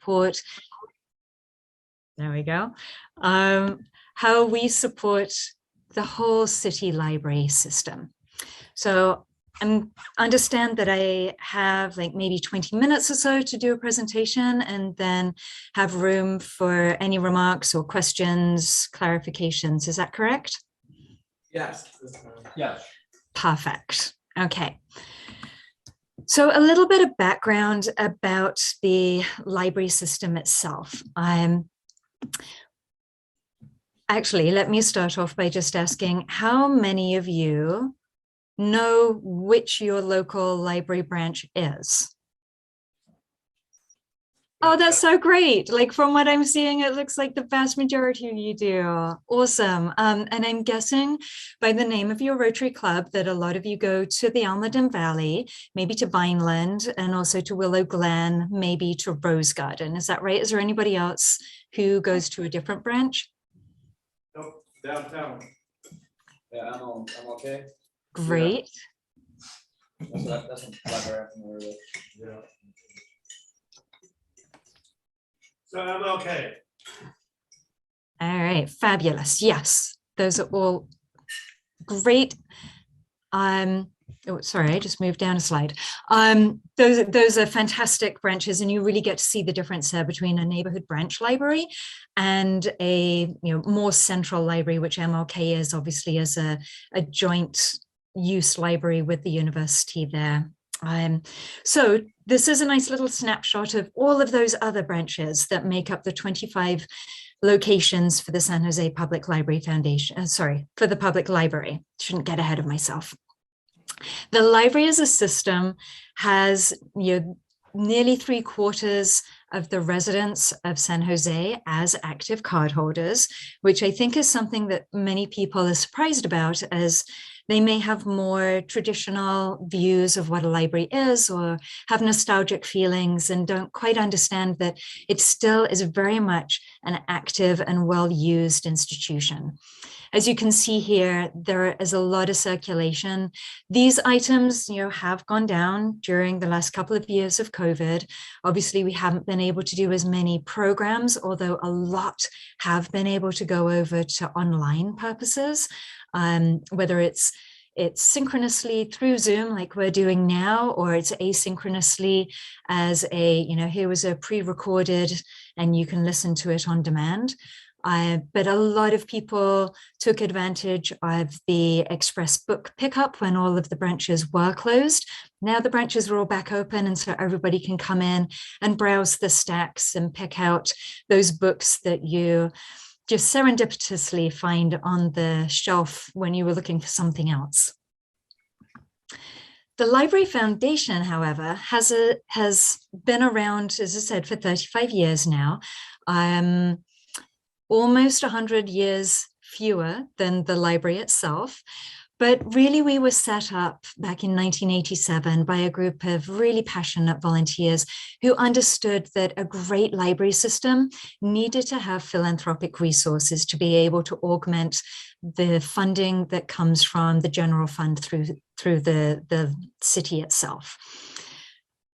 support, there we go, how we support the whole city library system. So I understand that I have like maybe 20 minutes or so to do a presentation and then have room for any remarks or questions, clarifications. Is that correct? Yes. Yes. Perfect. Okay. So a little bit of background about the library system itself. Actually, let me start off by just asking how many of you know which your local library branch is? Oh, that's so great. Like from what I'm seeing, it looks like the vast majority of you do. Awesome. And I'm guessing by the name of your Rotary Club that a lot of you go to the Almaden Valley, maybe to Vineland, and also to Willow Glen, maybe to Rose Garden. Is that right? Is there anybody else who goes to a different branch? Nope, downtown. Yeah, I'm okay. Great. That's a library I'm familiar with. Yeah. So I'm okay. All right, fabulous. Yes, those are all great. Oh, sorry, I just moved down a slide. Those are fantastic branches, and you really get to see the difference there between a neighborhood branch library and a more central library, which MLK is obviously as a joint use library with the university there. So this is a nice little snapshot of all of those other branches that make up the 25 locations for the San Jose Public Library Foundation, for the public library. Shouldn't get ahead of myself. The library as a system has nearly 3/4 of the residents of San Jose as active cardholders, which I think is something that many people are surprised about, as they may have more traditional views of what a library is or have nostalgic feelings and don't quite understand that it still is very much an active and well-used institution. As you can see here, there is a lot of circulation. These items, have gone down during the last couple of years of COVID. Obviously, we haven't been able to do as many programs, although a lot have been able to go over to online purposes, whether it's synchronously through Zoom like we're doing now, or it's asynchronously as here was a pre-recorded and you can listen to it on demand. But a lot of people took advantage of the express book pickup when all of the branches were closed. Now the branches are all back open, and so everybody can come in and browse the stacks and pick out those books that you just serendipitously find on the shelf when you were looking for something else. The Library Foundation, however, has been around, as I said, for 35 years now. Almost 100 years fewer than the library itself. But really, we were set up back in 1987 by a group of really passionate volunteers who understood that a great library system needed to have philanthropic resources to be able to augment the funding that comes from the general fund through the city itself.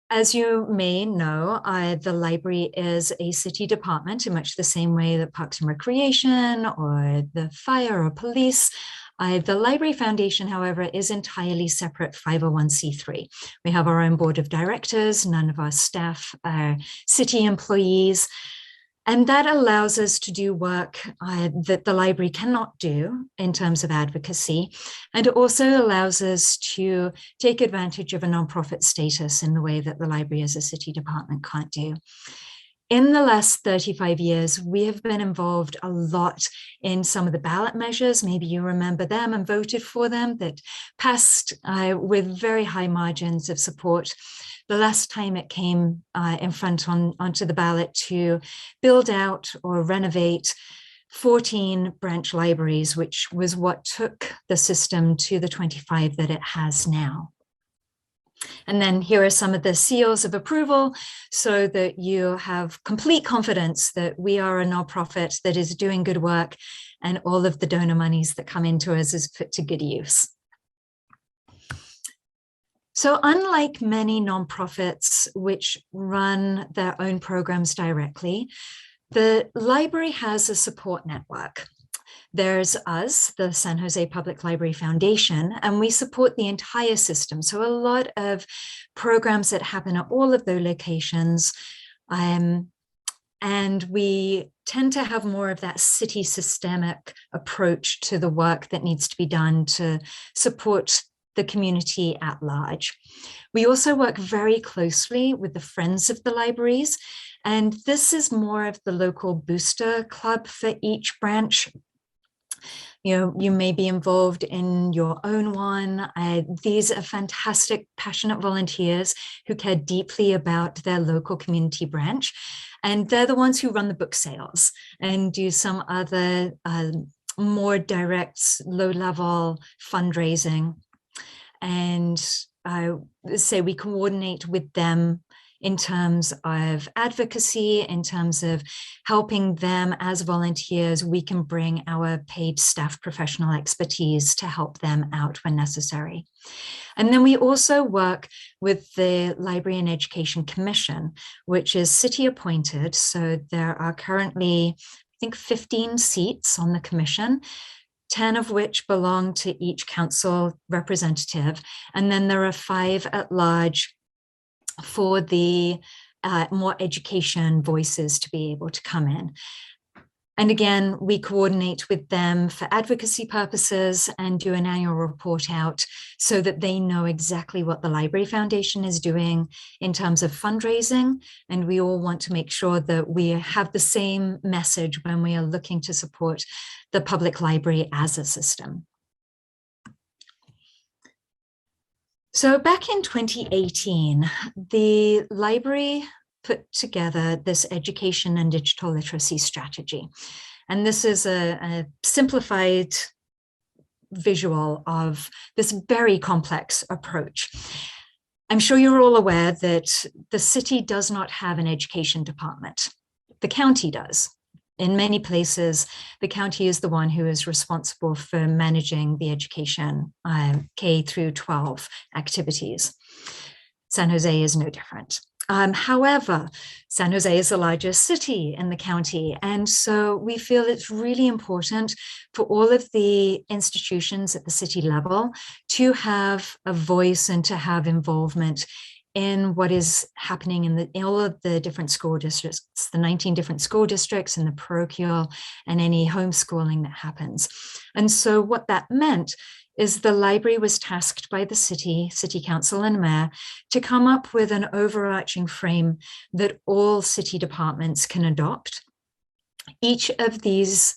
As you may know, the library is a city department in much the same way that Parks and Recreation or the fire or police. The Library Foundation, however, is entirely separate 501c3. We have our own board of directors, none of our staff are city employees. And that allows us to do work that the library cannot do in terms of advocacy. And it also allows us to take advantage of a nonprofit status in the way that the library as a city department can't do. In the last 35 years, we have been involved a lot in some of the ballot measures. Maybe you remember them and voted for them, that passed with very high margins of support. The last time it came in front onto the ballot to build out or renovate 14 branch libraries, which was what took the system to the 25 that it has now. And then here are some of the seals of approval so that you have complete confidence that we are a nonprofit that is doing good work and all of the donor monies that come into us is put to good use. So unlike many nonprofits which run their own programs directly, the library has a support network. There's us, the San Jose Public Library Foundation, and we support the entire system. So a lot of programs that happen at all of those locations, and we tend to have more of that city systemic approach to the work that needs to be done to support the community at large. We also work very closely with the Friends of the Libraries, and this is more of the local booster club for each branch. You know, you may be involved in your own one. These are fantastic, passionate volunteers who care deeply about their local community branch. And they're the ones who run the book sales and do some other more direct, low-level fundraising. And say we coordinate with them in terms of advocacy, in terms of helping them as volunteers. We can bring our paid staff professional expertise to help them out when necessary. And then we also work with the Library and Education Commission, which is city appointed. So there are currently, I think, 15 seats on the commission, 10 of which belong to each council representative. And then there are 5 at large for the more education voices to be able to come in. And again, we coordinate with them for advocacy purposes and do an annual report out so that they know exactly what the Library Foundation is doing in terms of fundraising. And we all want to make sure that we have the same message when we are looking to support the public library as a system. So back in 2018, the library put together this education and digital literacy strategy. And this is a simplified visual of this very complex approach. I'm sure you're all aware that the city does not have an education department. The county does. In many places, the county is the one who is responsible for managing the education K through 12 activities. San Jose is no different. However, San Jose is the largest city in the county, and so we feel it's really important for all of the institutions at the city level to have a voice and to have involvement in what is happening in all of the different school districts, the 19 different school districts and the parochial and any homeschooling that happens. And so what that meant is the library was tasked by the city council and mayor to come up with an overarching frame that all city departments can adopt. Each of these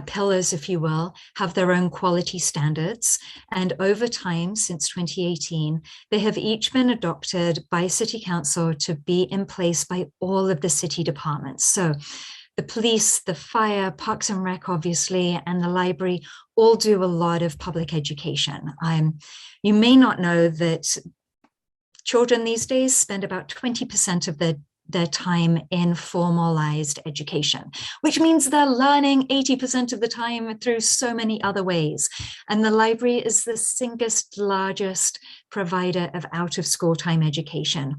pillars, if you will, have their own quality standards. And over time, since 2018, they have each been adopted by City Council to be in place by all of the city departments. So the police, the fire, Parks and Rec, obviously, and the library all do a lot of public education. You may not know that children these days spend about 20% of their time in formalized education, which means they're learning 80% of the time through so many other ways. And the library is the single largest provider of out-of-school time education.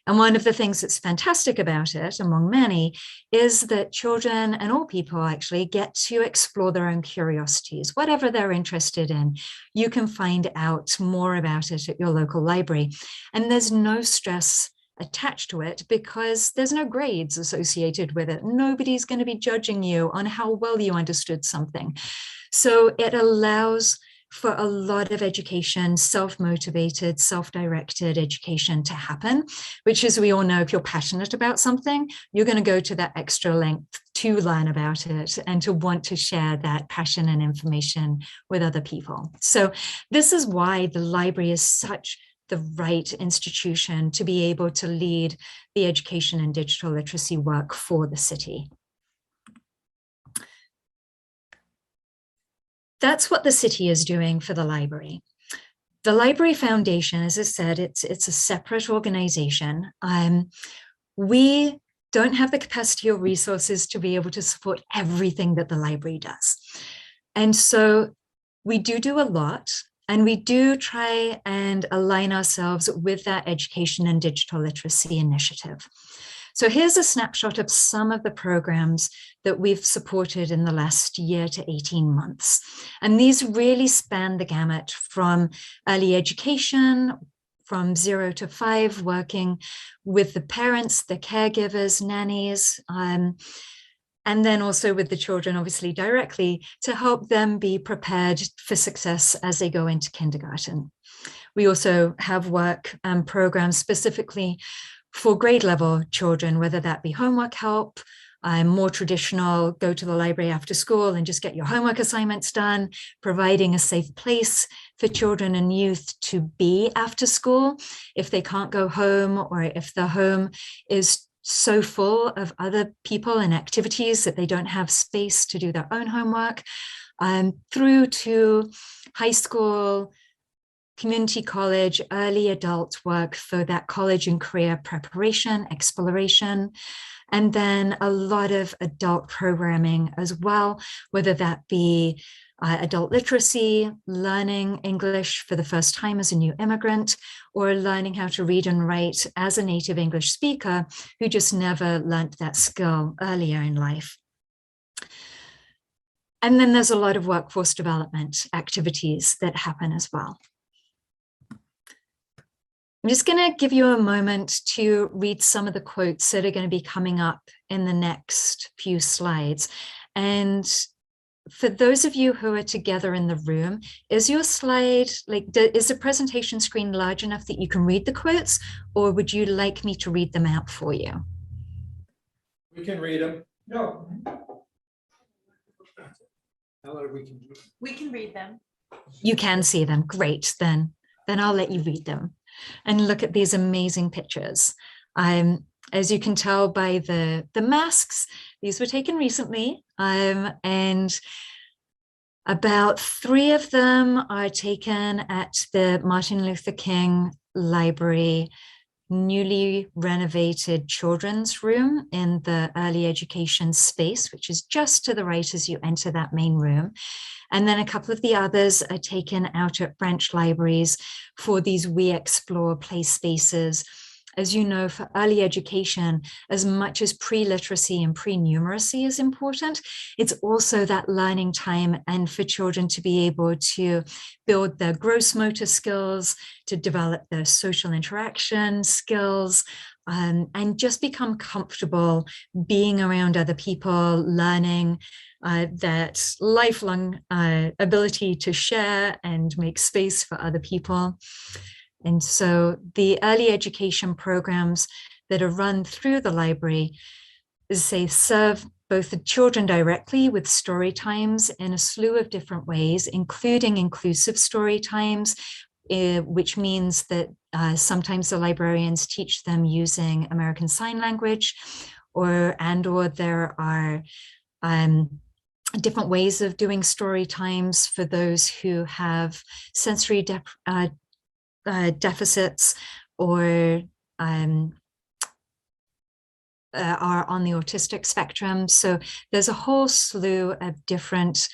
And one of the things that's fantastic about it, among many, is that children and all people actually get to explore their own curiosities, whatever they're interested in. You can find out more about it at your local library. And there's no stress attached to it because there's no grades associated with it. Nobody's going to be judging you on how well you understood something. So it allows for a lot of education, self-motivated, self-directed education to happen, which, as we all know, if you're passionate about something, you're going to go to that extra length to learn about it and to want to share that passion and information with other people. So this is why the library is such the right institution to be able to lead the education and digital literacy work for the city. That's what the city is doing for the library. The Library Foundation, as I said, it's a separate organization. We don't have the capacity or resources to be able to support everything that the library does. And so we do a lot. And we do try and align ourselves with that education and digital literacy initiative. So here's a snapshot of some of the programs that we've supported in the last year to 18 months. And these really span the gamut from early education, from 0 to 5, working with the parents, the caregivers, nannies, and then also with the children, obviously directly, to help them be prepared for success as they go into kindergarten. We also have work programs specifically for grade level children, whether that be homework help, more traditional, go to the library after school and just get your homework assignments done, providing a safe place for children and youth to be after school if they can't go home, or if the home is so full of other people and activities that they don't have space to do their own homework, through to high school, community college, early adult work for that college and career preparation, exploration, and then a lot of adult programming as well, whether that be adult literacy, learning English for the first time as a new immigrant, or learning how to read and write as a native English speaker who just never learnt that skill earlier in life. And then there's a lot of workforce development activities that happen as well. I'm just going to give you a moment to read some of the quotes that are going to be coming up in the next few slides. And for those of you who are together in the room, is your slide, is the presentation screen large enough that you can read the quotes, or would you like me to read them out for you? We can read them. No. We can read them. You can see them. Great. Then I'll let you read them. And look at these amazing pictures. As you can tell by the masks, these were taken recently, and about 3 of them are taken at the Martin Luther King Library, newly renovated children's room in the early education space, which is just to the right as you enter that main room. And then a couple of the others are taken out at branch libraries for these We Explore play spaces. As you know, for early education, as much as pre-literacy and pre-numeracy is important, it's also that learning time, and for children to be able to build their gross motor skills, to develop their social interaction skills, and just become comfortable being around other people, learning that lifelong ability to share and make space for other people. And so the early education programs that are run through the library, they serve both the children directly with story times in a slew of different ways, including inclusive story times, which means that sometimes the librarians teach them using American Sign Language, or there are different ways of doing story times for those who have sensory deficits, or are on the autistic spectrum. So there's a whole slew of different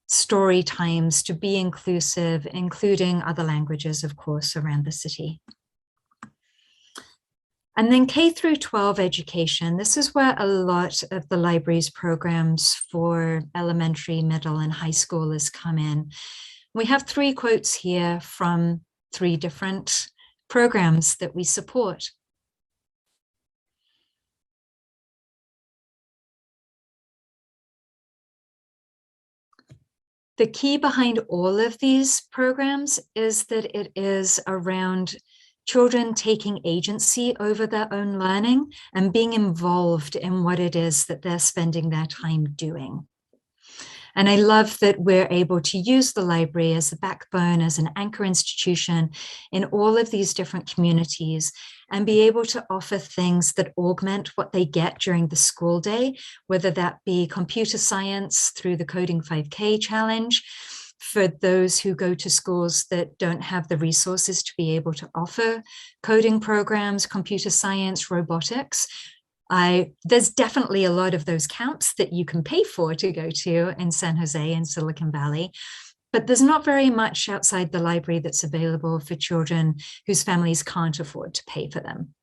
story times to be inclusive, including other languages, of course, around the city. And then K through 12 education. This is where a lot of the library's programs for elementary, middle, and high schoolers come in. We have 3 quotes here from 3 different programs that we support. The key behind all of these programs is that it is around children taking agency over their own learning and being involved in what it is that they're spending their time doing. And I love that we're able to use the library as a backbone, as an anchor institution in all of these different communities, and be able to offer things that augment what they get during the school day, whether that be computer science through the Coding 5K challenge, for those who go to schools that don't have the resources to be able to offer coding programs, computer science, robotics. There's definitely a lot of those camps that you can pay for to go to in San Jose and Silicon Valley. but there's not very much outside the library that's available for children whose families can't afford to pay for them.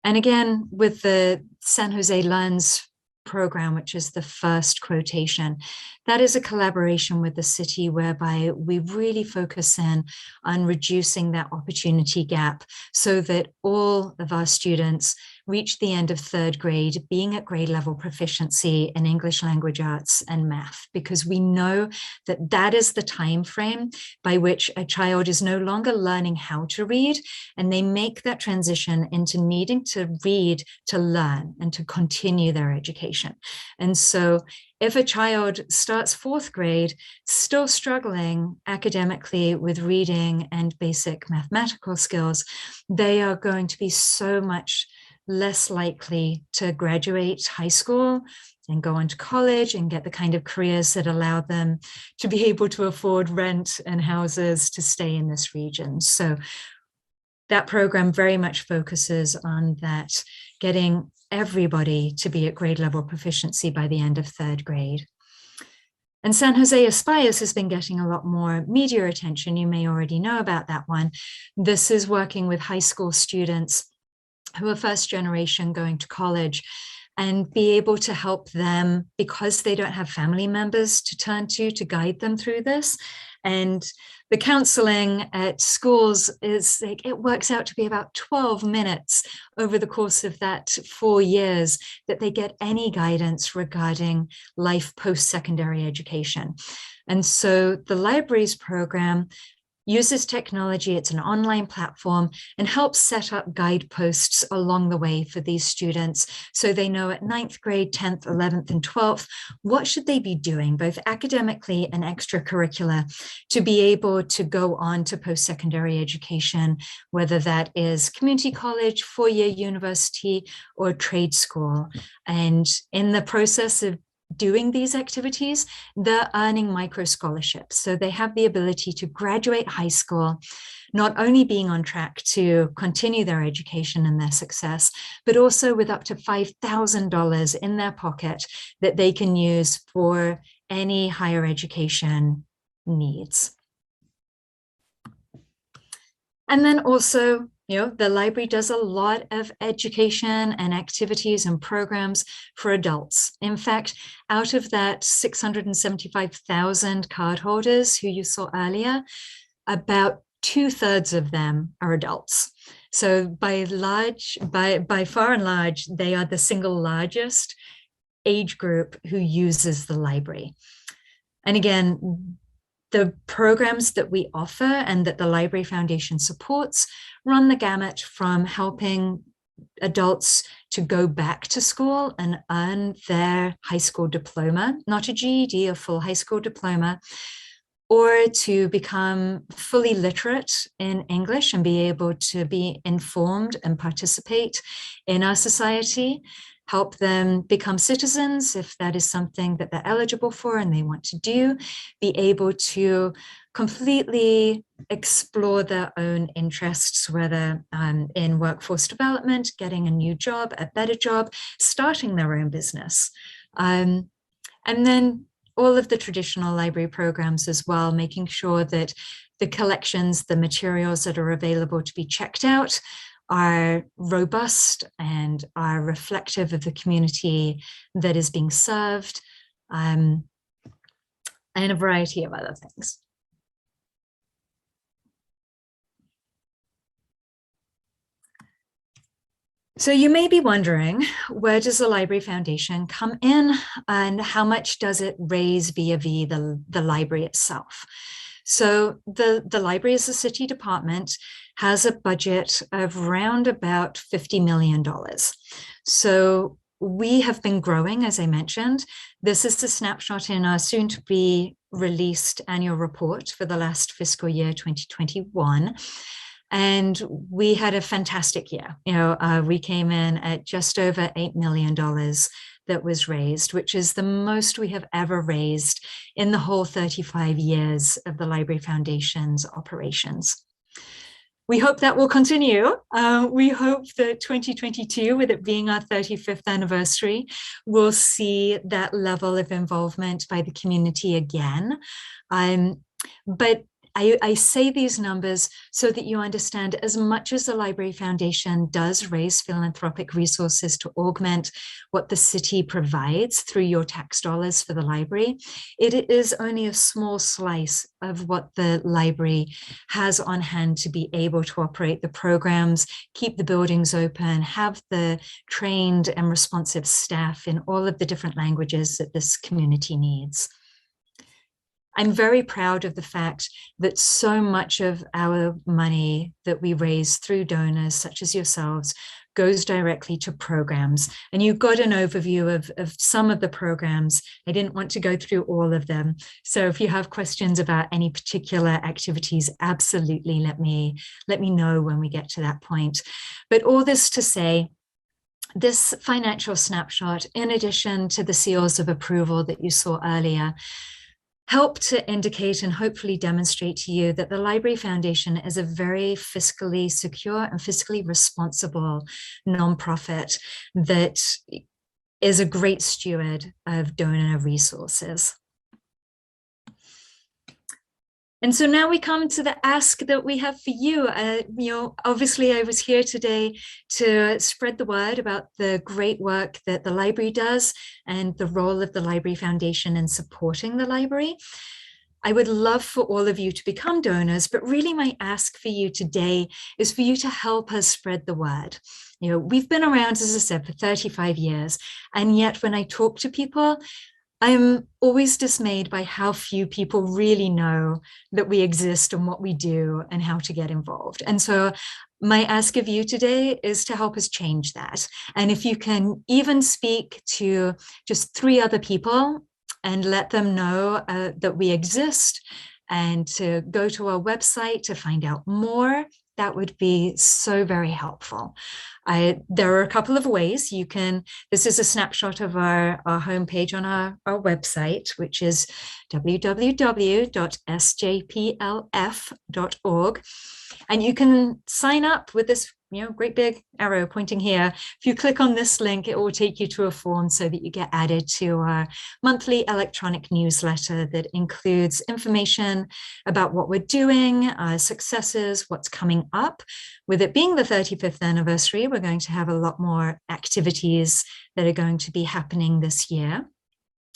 And again, with the San Jose Learns program, which is the first quotation, that is a collaboration with the city whereby we really focus in on reducing that opportunity gap so that all of our students reach the end of 3rd grade being at grade level proficiency in English language arts and math, because we know that that is the time frame by which a child is no longer learning how to read, and they make that transition into needing to read to learn and to continue their education. And so if a child starts 4th grade still struggling academically with reading and basic mathematical skills, they are going to be so much less likely to graduate high school and go on to college and get the kind of careers that allow them to be able to afford rent and houses to stay in this region. So that program very much focuses on that, getting everybody to be at grade level proficiency by the end of 3rd grade. And San Jose Aspires has been getting a lot more media attention. You may already know about that one. This is working with high school students who are 1st generation going to college, and be able to help them, because they don't have family members to turn to guide them through this. And the counseling at schools is like, it works out to be about 12 minutes over the course of that 4 years that they get any guidance regarding life post-secondary education. And so the libraries program uses technology, it's an online platform, and helps set up guideposts along the way for these students so they know at 9th grade, 10th, 11th, and 12th, what should they be doing, both academically and extracurricular, to be able to go on to post-secondary education, whether that is community college, 4-year university, or trade school. And in the process of doing these activities, they're earning micro scholarships. So they have the ability to graduate high school, not only being on track to continue their education and their success, but also with up to $5,000 in their pocket that they can use for any higher education needs. And then also, the library does a lot of education and activities and programs for adults. In fact, out of that 675,000 cardholders who you saw earlier, about 2/3 of them are adults. So by far and large, they are the single largest age group who uses the library. And again, the programs that we offer and that the Library Foundation supports run the gamut from helping adults to go back to school and earn their high school diploma, not a GED, a full high school diploma, or to become fully literate in English and be able to be informed and participate in our society, help them become citizens if that is something that they're eligible for and they want to do, be able to completely explore their own interests, whether in workforce development, getting a new job, a better job, starting their own business. And then all of the traditional library programs as well, making sure that the collections, the materials that are available to be checked out are robust and are reflective of the community that is being served, and a variety of other things. So you may be wondering, where does the Library Foundation come in and how much does it raise vis-a-vis the library itself? So the library as a city department has a budget of around about $50 million. So we have been growing, as I mentioned. This is the snapshot in our soon to be released annual report for the last fiscal year 2021. And we had a fantastic year. We came in at just over $8 million that was raised, which is the most we have ever raised in the whole 35 years of the Library Foundation's operations. we hope that will continue. We hope that 2022, with it being our 35th anniversary, will see that level of involvement by the community again. But I say these numbers so that you understand, as much as the Library Foundation does raise philanthropic resources to augment what the city provides through your tax dollars for the library, it is only a small slice of what the library has on hand to be able to operate the programs, keep the buildings open, have the trained and responsive staff in all of the different languages that this community needs. I'm very proud of the fact that so much of our money that we raise through donors such as yourselves goes directly to programs. And you got an overview of some of the programs. I didn't want to go through all of them. So if you have questions about any particular activities, absolutely let me know when we get to that point. But all this to say, this financial snapshot, in addition to the seals of approval that you saw earlier, help to indicate and hopefully demonstrate to you that the Library Foundation is a very fiscally secure and fiscally responsible nonprofit that is a great steward of donor resources. And so now we come to the ask that we have for you. Obviously I was here today to spread the word about the great work that the library does and the role of the Library Foundation in supporting the library. I would love for all of you to become donors, but really my ask for you today is for you to help us spread the word. We've been around, as I said, for 35 years, and yet when I talk to people, I'm always dismayed by how few people really know that we exist and what we do and how to get involved. And so my ask of you today is to help us change that. And if you can even speak to just 3 other people and let them know that we exist and to go to our website to find out more, that would be so very helpful. There are a couple of ways you can. This is a snapshot of our homepage on our website, which is www.sjplf.org. And you can sign up with this great big arrow pointing here. If you click on this link, it will take you to a form so that you get added to our monthly electronic newsletter that includes information about what we're doing, our successes, what's coming up. With it being the 35th anniversary, we're going to have a lot more activities that are going to be happening this year.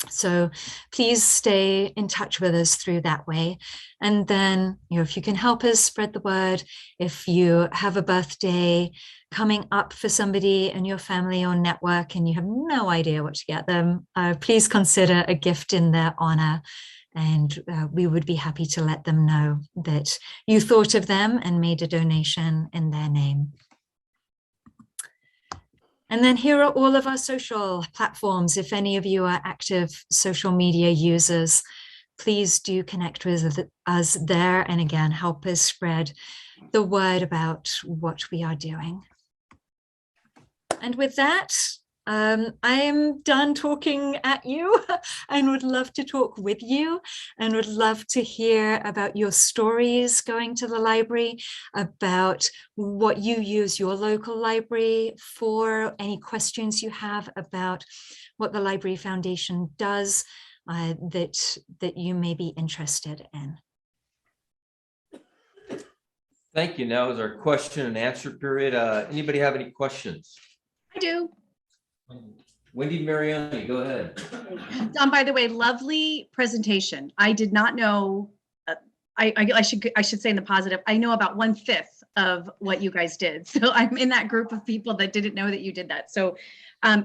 So please stay in touch with us through that way. And then, if you can help us spread the word, if you have a birthday coming up for somebody in your family or network and you have no idea what to get them, please consider a gift in their honor. And we would be happy to let them know that you thought of them and made a donation in their name. And then here are all of our social platforms. If any of you are active social media users, please do connect with us there. And again, help us spread the word about what we are doing. And with that, I am done talking at you and would love to talk with you and would love to hear about your stories going to the library, about what you use your local library for, any questions you have about what the Library Foundation does that you may be interested in. Thank you. Now is our question and answer period. Anybody have any questions? I do. Wendy Mariani, go ahead. By the way, lovely presentation. I did not know, I should say in the positive, I know about 1/5 of what you guys did. So I'm in that group of people that didn't know that you did that. So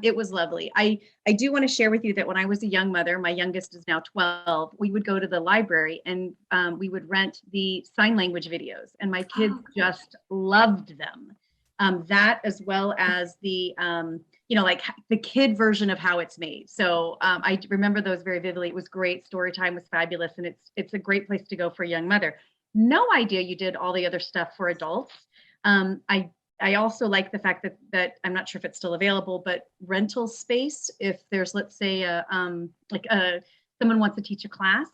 it was lovely. I do want to share with you that when I was a young mother, my youngest is now 12, we would go to the library and we would rent the sign language videos and my kids just loved them. That as well as the, like the kid version of how it's made. So I remember those very vividly. It was great. Story time was fabulous. And it's a great place to go for a young mother. No idea you did all the other stuff for adults. I also like the fact that I'm not sure if it's still available, but rental space, if there's, let's say, someone wants to teach a class,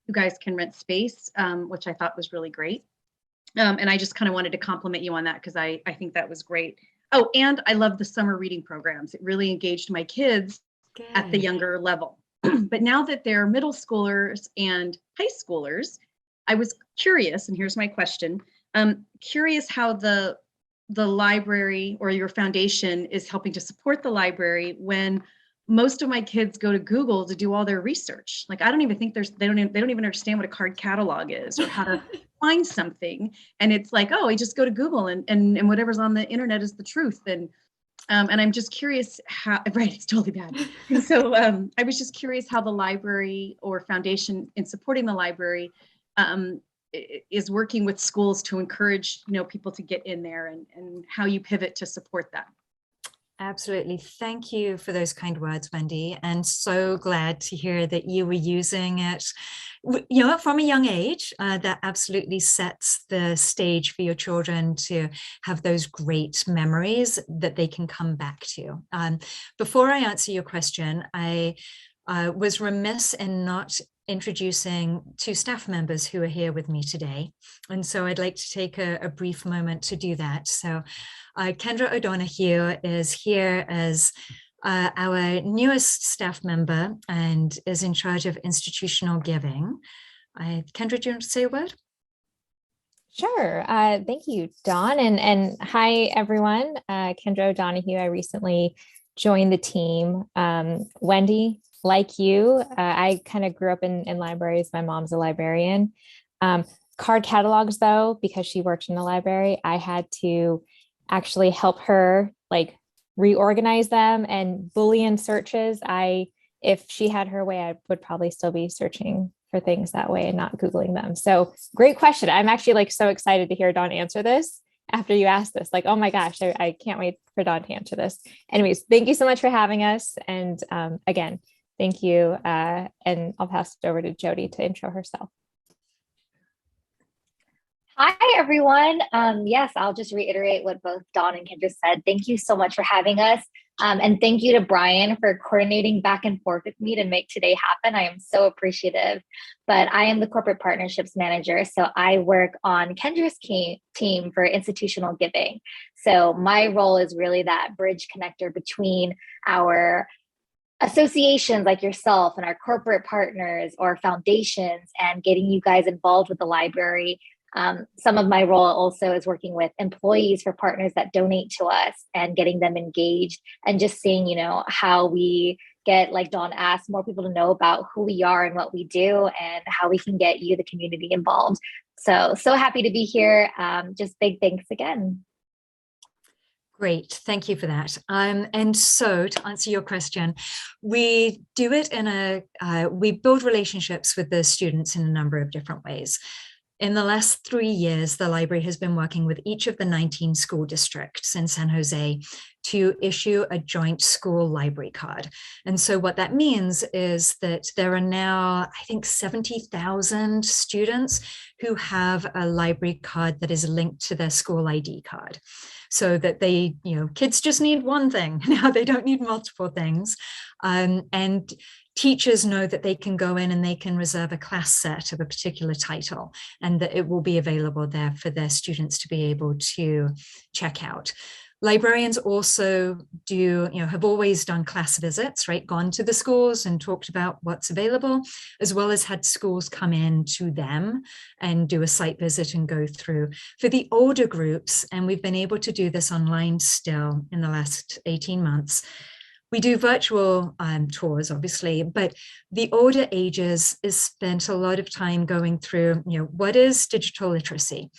you guys can rent space, which I thought was really great. And I just kind of wanted to compliment you on that because I think that was great. Oh, and I love the summer reading programs. It really engaged my kids at the Good. younger level. But now that they're middle schoolers and high schoolers, I was curious, and here's my question. Curious how the library or your foundation is helping to support the library when most of my kids go to Google to do all their research. Like, I don't even think they don't even understand what a card catalog is or how to find something. And it's like, oh, I just go to Google and whatever's on the internet is the truth. And I'm just curious how, right, it's totally bad. And so I was just curious how the library or foundation in supporting the library is working with schools to encourage, people to get in there and how you pivot to support that. Absolutely. Thank you for those kind words, Wendy. And so glad to hear that you were using it, from a young age. That absolutely sets the stage for your children to have those great memories that they can come back to. Before I answer your question, I was remiss in not introducing two staff members who are here with me today. And so I'd like to take a brief moment to do that. So Kendra O'Donoghue is here as our newest staff member and is in charge of institutional giving. Kendra, do you want to say a word? Sure. Thank you, Dawn. And hi, everyone. Kendra O'Donoghue. I recently joined the team. Wendy, like you, I kind of grew up in libraries. My mom's a librarian. Card catalogs, though, because she worked in the library, I had to actually help her like reorganize them and Boolean searches. If she had her way, I would probably still be searching for things that way and not Googling them. So great question. I'm actually like so excited to hear Dawn answer this after you asked this. Like, oh my gosh, I can't wait for Dawn to answer this. Anyways, thank you so much for having us. And again, thank you. And I'll pass it over to Jody to intro herself. Hi, everyone. Yes, I'll just reiterate what both Dawn and Kendra said. Thank you so much for having us. And thank you to Brian for coordinating back and forth with me to make today happen. I am so appreciative. But I am the corporate partnerships manager. So I work on Kendra's team for institutional giving. So my role is really that bridge connector between our associations like yourself and our corporate partners or foundations and getting you guys involved with the library. Some of my role also is working with employees for partners that donate to us and getting them engaged and just seeing, how we get, like Dawn asked, more people to know about who we are and what we do and how we can get you, the community, involved. So happy to be here. Just big thanks again. Great, thank you for that. And so to answer your question, we do it we build relationships with the students in a number of different ways. In the last 3 years, the library has been working with each of the 19 school districts in San Jose to issue a joint school library card. And so what that means is that there are now, I think, 70,000 students who have a library card that is linked to their school ID card. So that they, kids just need one thing. Now they don't need multiple things. And teachers know that they can go in and they can reserve a class set of a particular title and that it will be available there for their students to be able to check out. Librarians also have always done class visits, right? Gone to the schools and talked about what's available, as well as had schools come in to them and do a site visit and go through. For the older groups, and we've been able to do this online still in the last 18 months, we do virtual tours, obviously, but the older ages is spent a lot of time going through, what is digital literacy?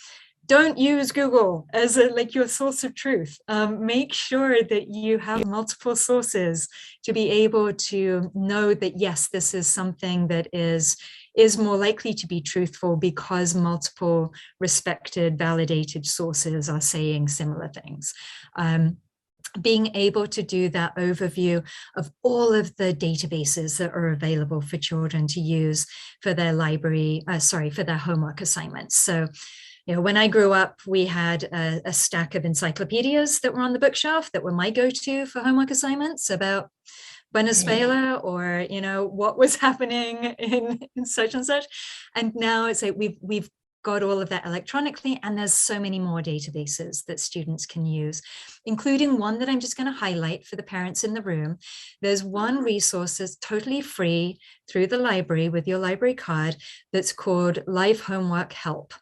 Don't use Google as your source of truth. Make sure that you have multiple sources to be able to know that, yes, this is something that is more likely to be truthful because multiple respected, validated sources are saying similar things. Being able to do that overview of all of the databases that are available for children to use for their for their homework assignments. So, when I grew up, we had a stack of encyclopedias that were on the bookshelf that were my go-to for homework assignments about Venezuela or, what was happening in such and such. And now it's like we've got all of that electronically, and there's so many more databases that students can use, including one that I'm just going to highlight for the parents in the room. There's one resource that's totally free through the library with your library card that's called Live Homework Help.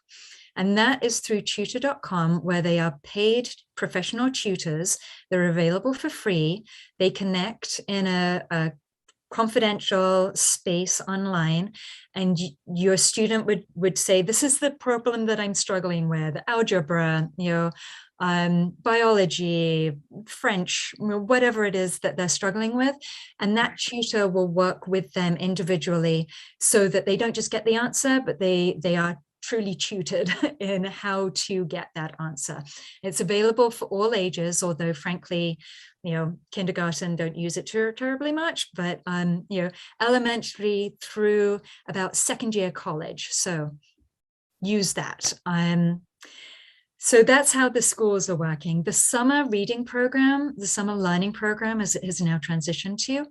And that is through tutor.com, where they are paid professional tutors. They're available for free. They connect in a confidential space online, and your student would say, this is the problem that I'm struggling with, algebra, biology, French, whatever it is that they're struggling with. And that tutor will work with them individually so that they don't just get the answer, but they are truly tutored in how to get that answer. It's available for all ages, although frankly, kindergarten don't use it terribly much, but elementary through about second year college. So use that. So that's how the schools are working. The summer reading program, the summer learning program, as it has now transitioned to,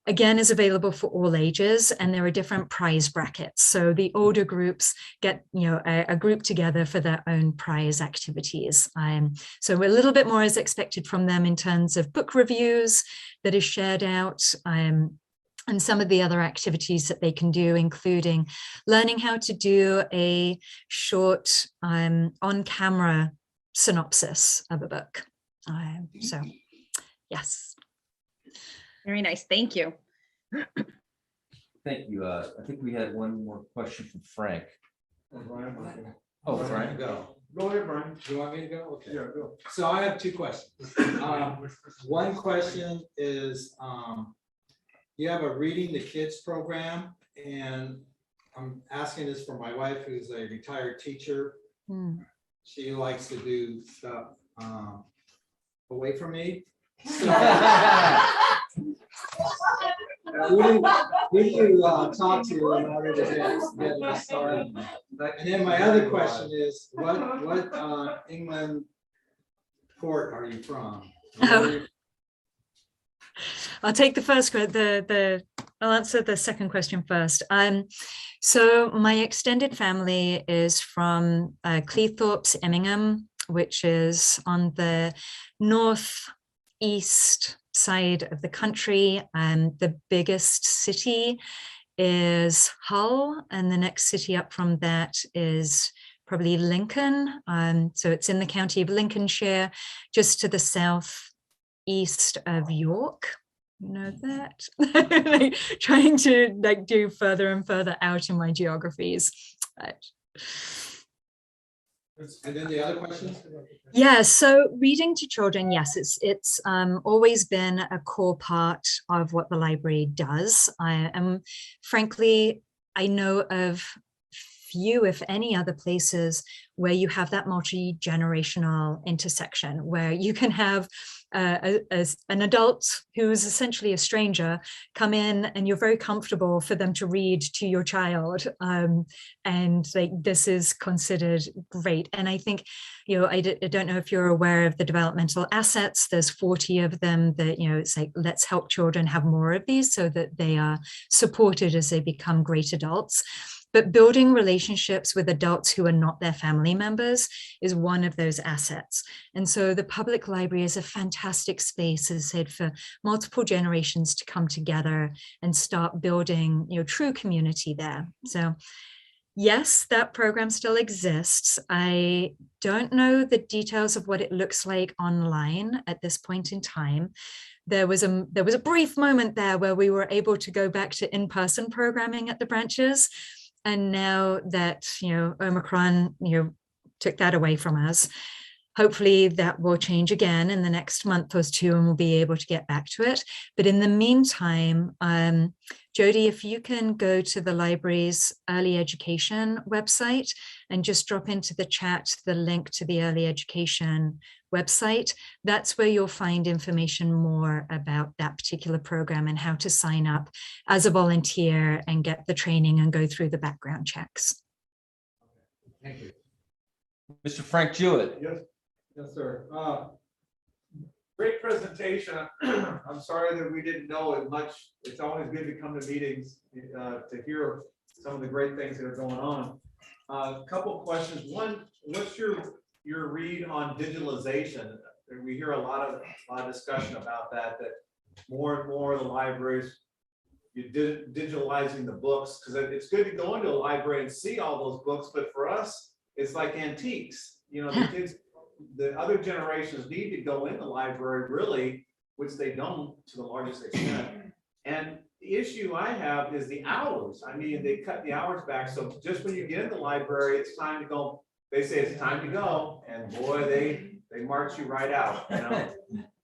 again, is available for all ages, and there are different prize brackets. So the older groups get, a group together for their own prize activities. So a little bit more is expected from them in terms of book reviews that is shared out, and some of the other activities that they can do, including learning how to do a short on-camera synopsis of a book. So, yes. Very nice. Thank you. Thank you. I think we had one more question from Frank. Oh, Frank. Go ahead, Brian. Do you want me to go? Okay. Yeah, go. So I have two questions. One question is, you have a Reading the Kids program, and I'm asking this for my wife, who's a retired teacher. She likes to do stuff away from me. Who do you talk to in order to get this started? And then my other question is, what England port are you from? I'll take the first I'll answer the second question first. So my extended family is from Cleethorpes, Immingham, which is on the northeast side of the country. The biggest city is Hull, and the next city up from that is probably Lincoln. So it's in the county of Lincolnshire, just to the southeast of York. You know that? Like, trying to do further and further out in my geographies. And then the other question? Yeah, so reading to children, yes, it's always been a core part of what the library does. And frankly, I know of few, if any, other places where you have that multi-generational intersection, where you can have an adult who is essentially a stranger come in, and you're very comfortable for them to read to your child, and this is considered great. And I think, I don't know if you're aware of the developmental assets. There's 40 of them that, it's like, let's help children have more of these so that they are supported as they become great adults. But building relationships with adults who are not their family members is one of those assets. And so the public library is a fantastic space, as I said, for multiple generations to come together and start building, true community there. So yes, that program still exists. I don't know the details of what it looks like online at this point in time. There was a brief moment there where we were able to go back to in-person programming at the branches. And now that, Omicron, took that away from us, hopefully that will change again in the next month or two, and we'll be able to get back to it. But in the meantime, Jody, if you can go to the library's early education website and just drop into the chat the link to the early education website, that's where you'll find information more about that particular program and how to sign up as a volunteer and get the training and go through the background checks. Thank you. Mr. Frank Jewett. Yes, sir. Great presentation. I'm sorry that we didn't know as much. It's always good to come to meetings to hear some of the great things that are going on. A couple questions. One, what's your read on digitalization? We hear a lot of discussion about that more and more of the libraries, you're digitalizing the books, because it's good to go into a library and see all those books, but for us, it's like antiques. You know, the kids, the other generations need to go in the library, really, which they don't to the largest extent. And the issue I have is the hours. I mean, they cut the hours back. So just when you get in the library, it's time to go. They say it's time to go, and boy, they march you right out. You know,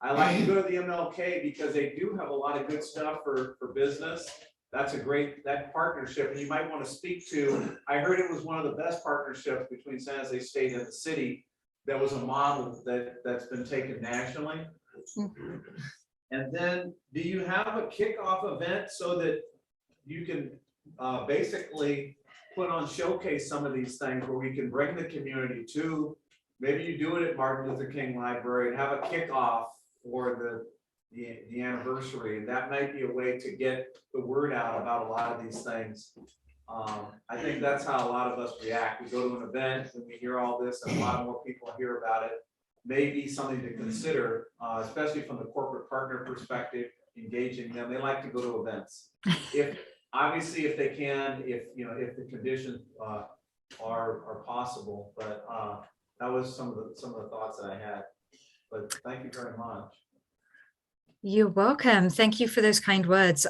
I like to go to the MLK because they do have a lot of good stuff for business. That's a great, that partnership, and you might want to speak to. I heard it was one of the best partnerships between San Jose State and the city. That was a model that's been taken nationally. And then, do you have a kickoff event so that you can basically put on showcase some of these things where we can bring the community to? Maybe you do it at Martin Luther King Library and have a kickoff for the anniversary, and that might be a way to get the word out about a lot of these things. I think that's how a lot of us react. We go to an event and we hear all this, and a lot more people hear about it. Maybe something to consider, especially from the corporate partner perspective, engaging them. They like to go to events. Obviously, if they can, if the conditions are possible. But that was some of the thoughts that I had. But thank you very much. You're welcome. Thank you for those kind words.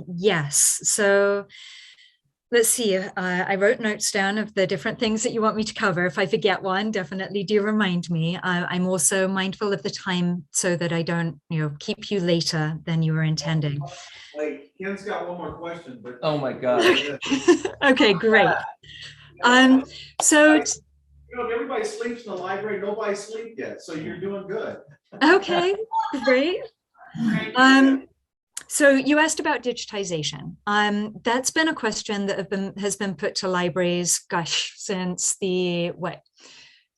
Yes, so let's see. I wrote notes down of the different things that you want me to cover. If I forget one, definitely do remind me. I'm also mindful of the time so that I don't, keep you later than you were intending. Wait, Ken's got one more question. But Oh my God. Okay, great. So if everybody sleeps in the library, nobody sleep yet, so you're doing good. okay, great. So you asked about digitization. That's been a question that has been put to libraries, gosh, since the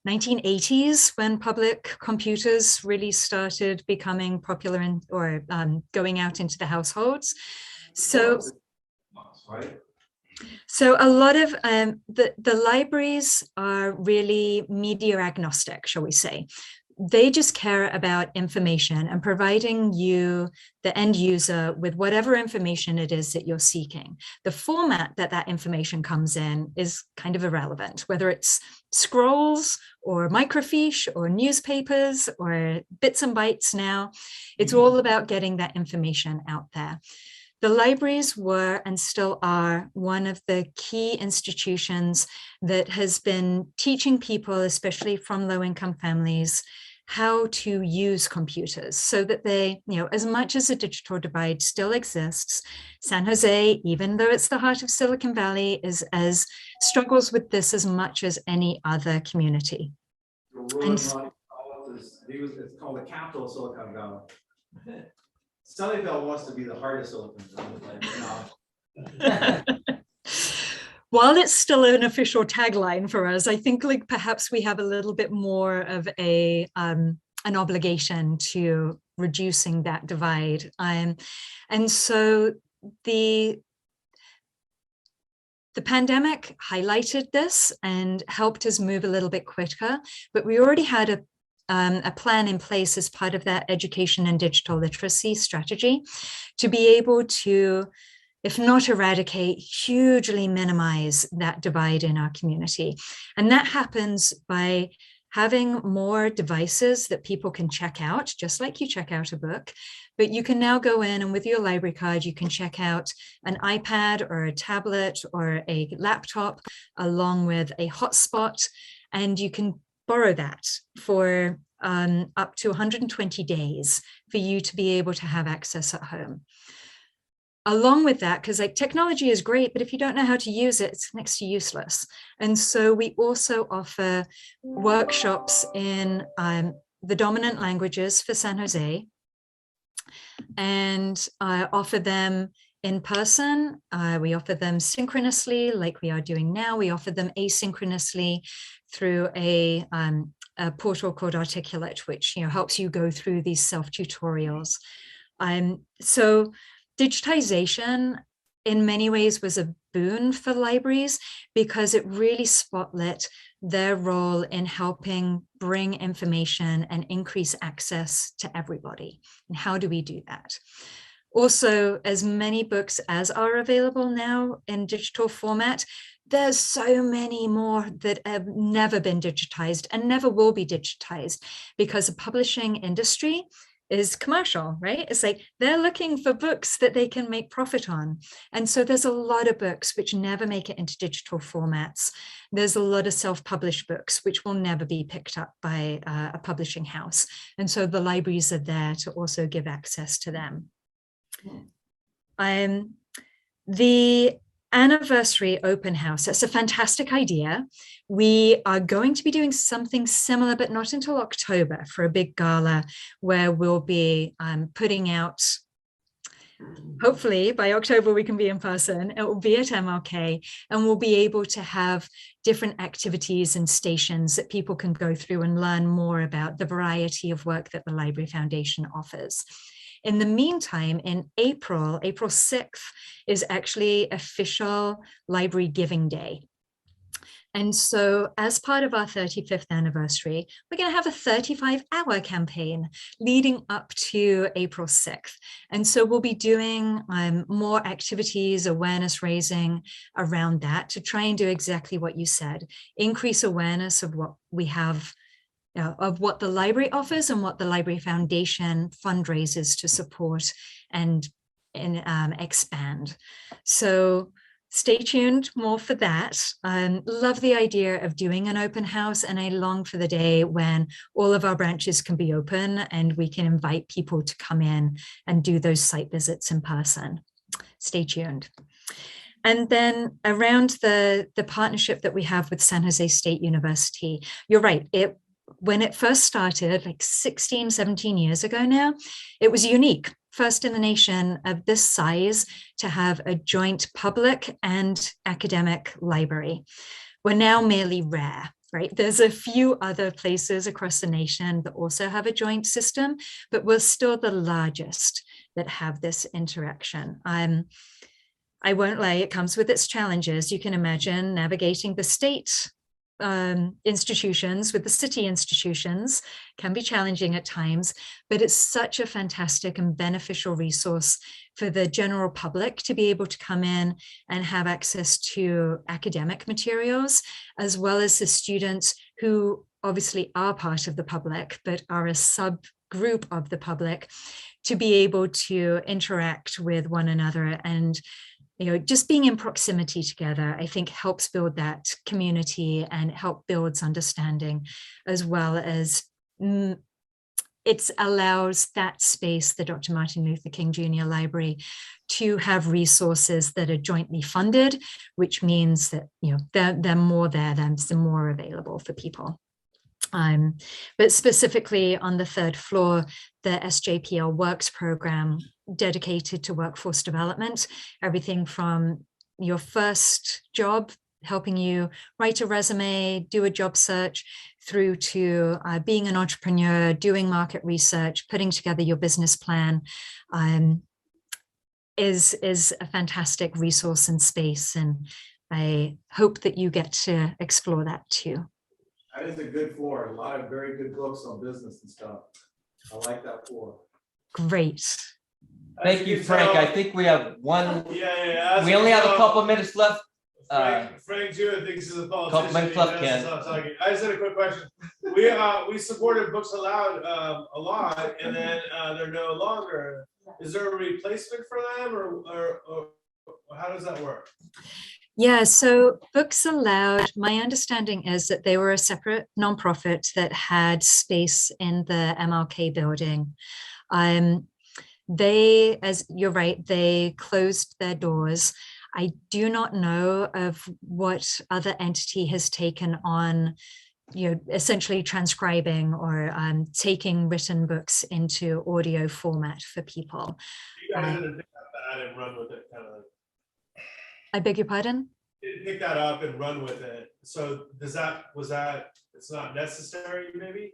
1980s, when public computers really started becoming popular or going out into the households. So a lot of the libraries are really media agnostic, shall we say. They just care about information and providing you, the end user, with whatever information it is that you're seeking. The format that information comes in is kind of irrelevant, whether it's scrolls or microfiche or newspapers or bits and bytes now. It's all about getting that information out there. The libraries were and still are one of the key institutions that has been teaching people, especially from low-income families, how to use computers so that they, as much as a digital divide still exists, San Jose, even though it's the heart of Silicon Valley, is struggles with this as much as any other community. It's called the capital of Silicon Valley. Sunnyvale wants to be the heart of Silicon Valley. While it's still an official tagline for us, I think perhaps we have a little bit more of an obligation to reducing that divide. And so the pandemic highlighted this and helped us move a little bit quicker, but we already had a plan in place as part of that education and digital literacy strategy to be able to, if not eradicate, hugely minimize that divide in our community. And that happens by having more devices that people can check out, just like you check out a book. But you can now go in and with your library card, you can check out an iPad or a tablet or a laptop along with a hotspot, and you can borrow that for up to 120 days for you to be able to have access at home. Along with that, because technology is great, but if you don't know how to use it, it's next to useless. And so we also offer workshops in the dominant languages for San Jose, and offer them in person. We offer them synchronously, like we are doing now. We offer them asynchronously through a portal called Articulate, which helps you go through these self-tutorials. So digitization in many ways was a boon for libraries because it really spotlit their role in helping bring information and increase access to everybody. And how do we do that? Also, as many books as are available now in digital format, there's so many more that have never been digitized and never will be digitized because the publishing industry is commercial, right? It's like they're looking for books that they can make profit on. And so there's a lot of books which never make it into digital formats. There's a lot of self-published books which will never be picked up by a publishing house. And so the libraries are there to also give access to them. The anniversary open house, that's a fantastic idea. We are going to be doing something similar, but not until October for a big gala where we'll be putting out, hopefully by October we can be in person. It will be at MLK and we'll be able to have different activities and stations that people can go through and learn more about the variety of work that the Library Foundation offers. In the meantime, in April 6th is actually official Library Giving Day. And so as part of our 35th anniversary, we're going to have a 35-hour campaign leading up to April 6th. And so we'll be doing more activities, awareness raising around that to try and do exactly what you said, increase awareness of what we have, of what the library offers and what the Library Foundation fundraises to support and expand. So stay tuned more for that. Love the idea of doing an open house, and I long for the day when all of our branches can be open and we can invite people to come in and do those site visits in person. Stay tuned. And then around the partnership that we have with San Jose State University, you're right, when it first started, like 16, 17 years ago now, it was unique. First in the nation of this size to have a joint public and academic library. We're now merely rare, right? There's a few other places across the nation that also have a joint system, but we're still the largest that have this interaction. I won't lie, it comes with its challenges. You can imagine navigating the state institutions with the city institutions can be challenging at times, but it's such a fantastic and beneficial resource for the general public to be able to come in and have access to academic materials, as well as the students who obviously are part of the public, but are a subgroup of the public, to be able to interact with one another. And just being in proximity together, I think helps build that community and help builds understanding, as well as it allows that space, the Dr. Martin Luther King Jr. Library, to have resources that are jointly funded, which means that they're more there, there's more available for people. But specifically on the third floor, the SJPL Works program dedicated to workforce development, everything from your first job, helping you write a resume, do a job search, through to being an entrepreneur, doing market research, putting together your business plan, is a fantastic resource and space. And I hope that you get to explore that too. That is a good floor. A lot of very good books on business and stuff. I like that floor. Great. Thank you, Frank. I think we have one. Yeah. We only have a couple minutes left. Frank Jewett thinks he's a politician. Couple minutes left, Ken. I just had a quick question. We supported Books Aloud a lot, and then they're no longer. Is there a replacement for them, or how does that work? Yeah, so Books Aloud, my understanding is that they were a separate nonprofit that had space in the MLK building. They, as you're right, they closed their doors. I do not know of what other entity has taken on, essentially transcribing or taking written books into audio format for people. You guys didn't pick up that and run with it, kind of. I beg your pardon? Pick that up and run with it. So was that? It's not necessary, maybe.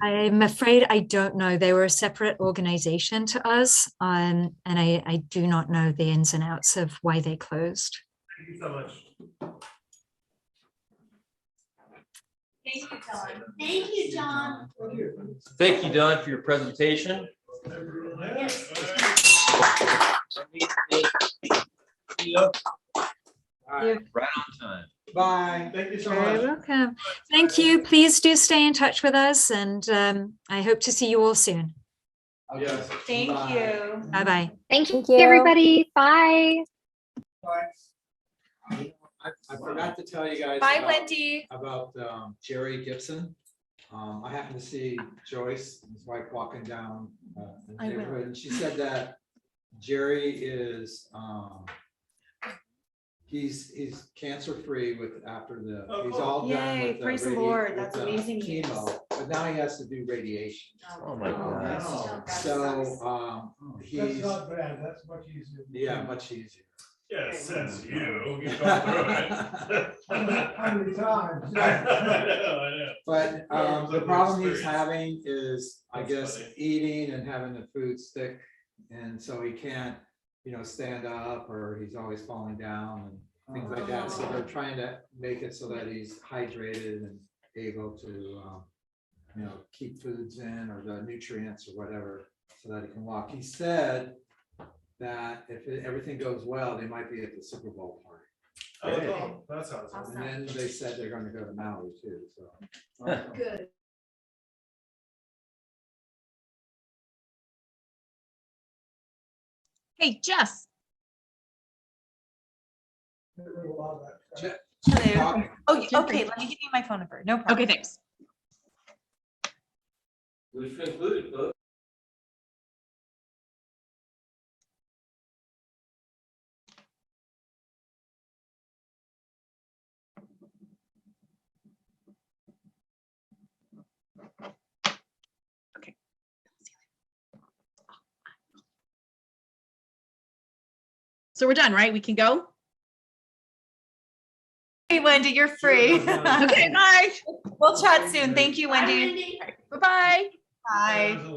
I'm afraid I don't know. They were a separate organization to us, and I do not know the ins and outs of why they closed. Thank you so much. Thank you, John. Thank you, John. Thank you, Don, for your presentation. Right on time. Bye. Thank you so Very much. welcome. Thank you. Please do stay in touch with us, and I hope to see you all soon. Yes. Thank Bye. you. Bye-bye. Thank you, Thank you. everybody. Bye. I forgot to tell you guys. Bye, about- Wendy. About Jerry Gibson. I happened to see Joyce, his wife, walking down the I will. neighborhood, and she said that Jerry is, he's cancer-free after he's all done Yay, with the praise the radi- Lord. with That's the amazing news. chemo, but now he has to do radiation. Oh, my God. So, That's he's, not bad, that's much easier. yeah, much easier. Yeah, since you've gone through it. How many times? I know. But Well, the some problem he's experience. having is, I That's guess, funny. eating and having the food stick. And so he can't, stand up, or he's always falling down and things like that. So they're trying to make it so that he's hydrated and able to, keep foods in, or the nutrients or whatever, so that he can walk. He said that if everything goes well, they might be at the Super Bowl party. Oh, that sounds Awesome. awesome. And then they said they're gonna go to Maui too, so. Good. Hey, Jess. Hello. Oh, Sure. okay. Let me give you my phone number. No problem. Okay, thanks. We've concluded, folks. So we're done, right? We can go? Hey, Wendy, you're free. Okay, bye. We'll chat soon. Thank you, Wendy. Bye-bye. Bye. That was a